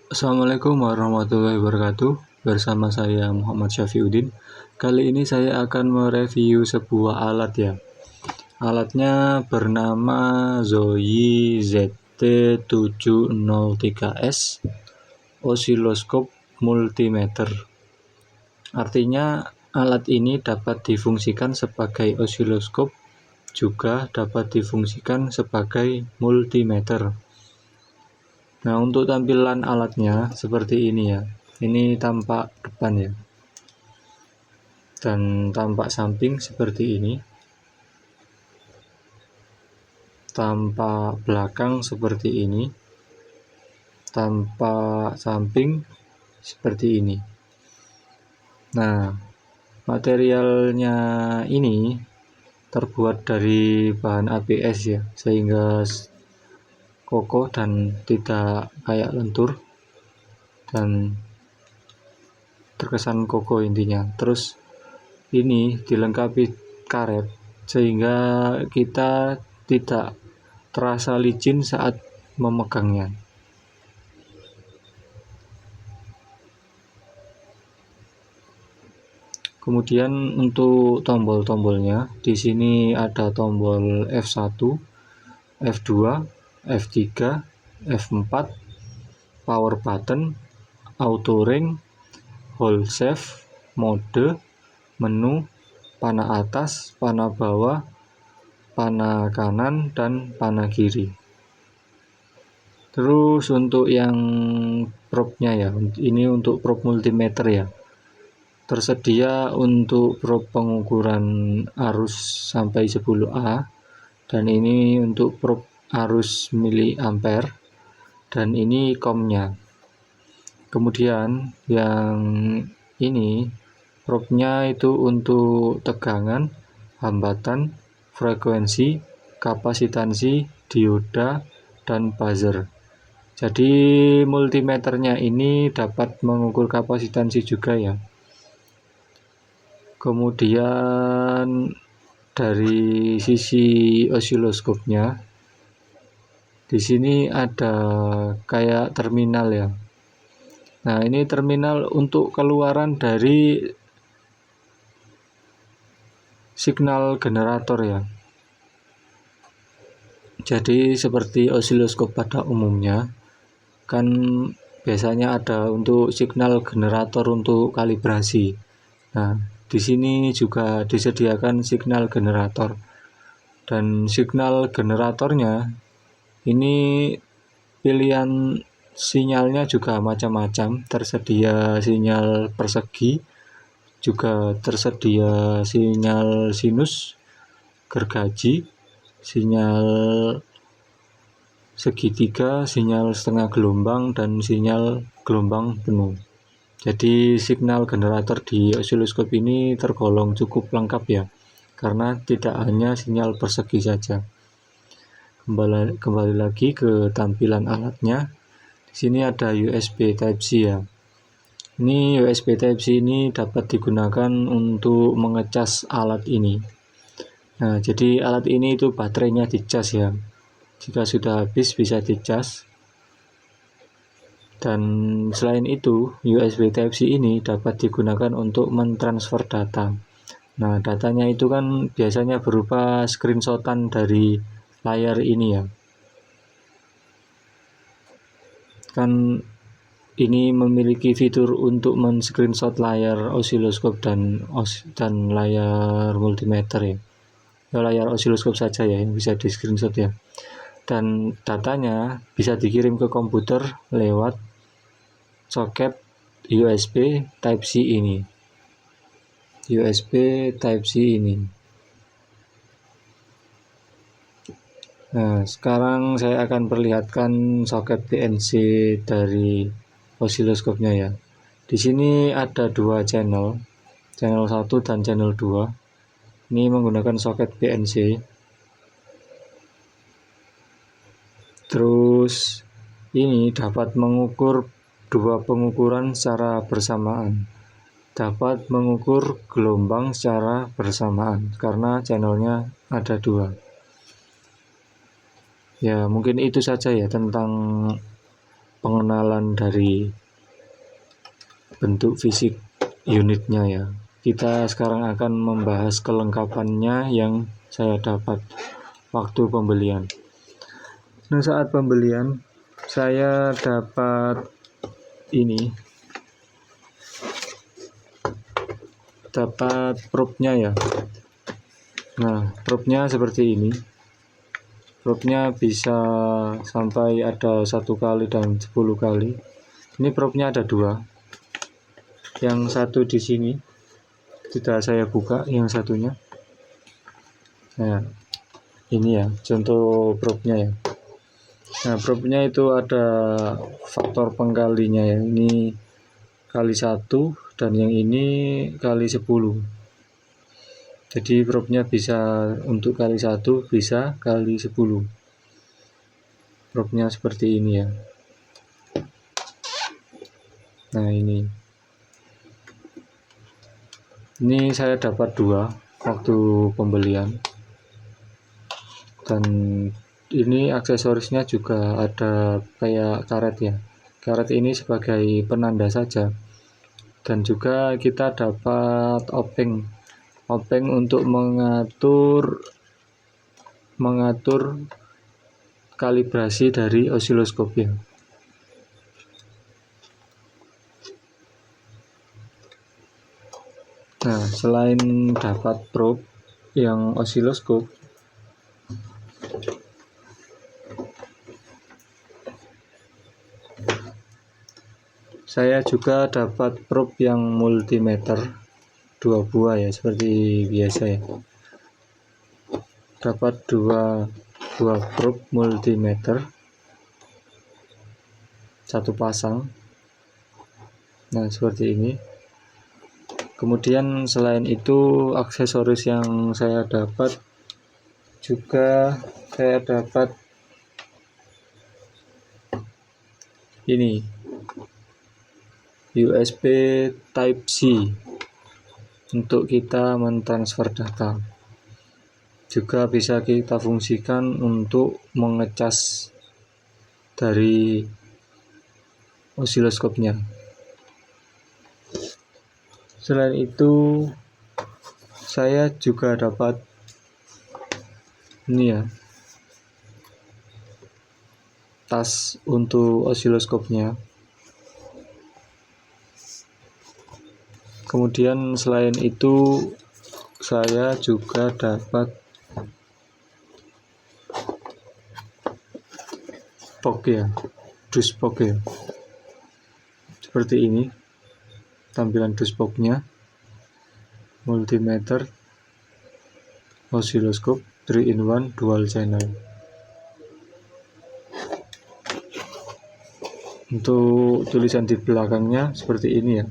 Assalamualaikum warahmatullahi wabarakatuh. Bersama saya Muhammad Syafiuddin. Kali ini saya akan mereview sebuah alat ya. Alatnya bernama Zoyi ZT703S Oscilloscope Multimeter. Artinya alat ini dapat difungsikan sebagai oscilloscope, juga dapat difungsikan sebagai multimeter. Nah, untuk tampilan alatnya seperti ini ya. Ini tampak depan ya. Dan tampak samping seperti ini. Tampak belakang seperti ini. Tampak samping seperti ini. Nah, materialnya ini terbuat dari bahan ABS ya, sehingga kokoh dan tidak kayak lentur dan terkesan kokoh intinya. Terus ini dilengkapi karet sehingga kita tidak terasa licin saat memegangnya. Kemudian untuk tombol-tombolnya, di sini ada tombol F1, F2, F3, F4, power button, auto ring, hold save, mode, menu, panah atas, panah bawah, panah kanan, dan panah kiri. Terus untuk yang probe-nya ya, ini untuk probe multimeter ya. Tersedia untuk probe pengukuran arus sampai 10A, dan ini untuk probe arus miliampere, dan ini COM-nya. Kemudian yang ini probe-nya itu untuk tegangan, hambatan, frekuensi, kapasitansi, dioda, dan buzzer. Jadi multimeternya ini dapat mengukur kapasitansi juga ya. Kemudian dari sisi oscilloscope-nya, di sini ada kayak terminal ya. Nah, ini terminal untuk keluaran dari signal generator ya. Jadi seperti oscilloscope pada umumnya, kan biasanya ada untuk signal generator untuk kalibrasi. Nah, di sini juga disediakan signal generator. Dan signal generatornya ini pilihan sinyalnya juga macam-macam. Tersedia sinyal persegi, juga tersedia sinyal sinus, gergaji, sinyal segitiga, sinyal setengah gelombang, dan sinyal gelombang penuh. Jadi signal generator di oscilloscope ini tergolong cukup lengkap ya, karena tidak hanya sinyal persegi saja. Kembali lagi ke tampilan alatnya. Di sini ada USB Type-C ya. Ini USB Type-C ini dapat digunakan untuk mengecas alat ini. Nah, jadi alat ini itu baterainya dicas ya. Jika sudah habis bisa dicas. Dan selain itu, USB Type-C ini dapat digunakan untuk mentransfer data. Nah, datanya itu kan biasanya berupa screenshotan dari layar ini ya. Kan ini memiliki fitur untuk men-screenshot layar oscilloscope dan layar multimeter ya. Layar oscilloscope saja ya yang bisa di screenshot ya. Dan datanya bisa dikirim ke komputer lewat soket USB Type-C ini. USB Type-C ini. Nah, sekarang saya akan perlihatkan soket BNC dari oscilloscope-nya ya. Di sini ada dua channel 1 dan channel 2. Ini menggunakan soket BNC. Terus ini dapat mengukur dua pengukuran secara bersamaan. Dapat mengukur gelombang secara bersamaan karena channelnya ada dua. Ya, mungkin itu saja ya tentang pengenalan pengenalan dari bentuk fisik unitnya ya. Kita sekarang akan membahas kelengkapannya yang saya dapat waktu pembelian. Nah, saat pembelian saya dapat probe-nya ya. Nah, probe-nya seperti ini. Probe-nya bisa sampai ada 1 kali dan 10 kali. Ini probe-nya ada 2. Yang satu di sini sudah saya buka, yang satunya. Nah, ini ya contoh probe-nya ya. Nah, probe-nya itu ada faktor pengkalinya ya. Ini kali 1 dan yang ini kali 10. Jadi probe-nya bisa untuk kali 1, bisa kali 10. Probe-nya seperti ini ya. Nah, ini saya dapat 2 waktu pembelian. Dan ini aksesorisnya juga ada kayak karet ya. Karet ini sebagai penanda saja. Dan juga kita dapat openg untuk mengatur kalibrasi dari osiloskopnya. Nah, selain dapat probe yang osiloskop, saya juga dapat probe yang multimeter 2 buah ya, seperti biasa ya. Dapat 2 buah probe multimeter, 1 pasang. Nah, seperti ini. Kemudian selain itu aksesoris yang saya dapat juga, saya dapat ini USB Type-C untuk kita mentransfer data. Juga bisa kita fungsikan untuk mengecas dari osiloskopnya. Selain itu saya juga dapat ini ya, tas untuk osiloskopnya. Kemudian selain itu saya juga dapat dus box ya. Seperti ini tampilan dus box-nya, multimeter, osiloskop 3-in-1 dual channel. Untuk tulisan di belakangnya seperti ini ya.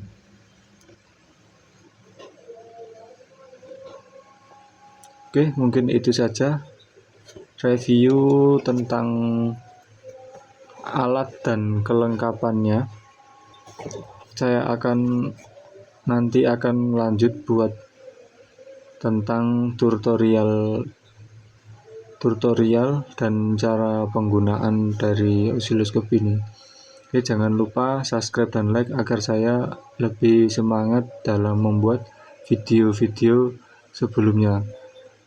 Oke, mungkin itu saja review tentang alat dan kelengkapannya. Saya nanti akan lanjut buat tentang tutorial dan cara penggunaan dari osiloskop ini. Oke, jangan lupa subscribe dan like agar saya lebih semangat dalam membuat video-video sebelumnya.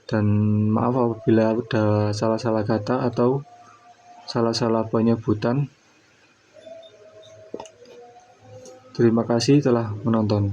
Dan maaf apabila ada salah-salah kata atau salah-salah penyebutan. Terima kasih telah menonton.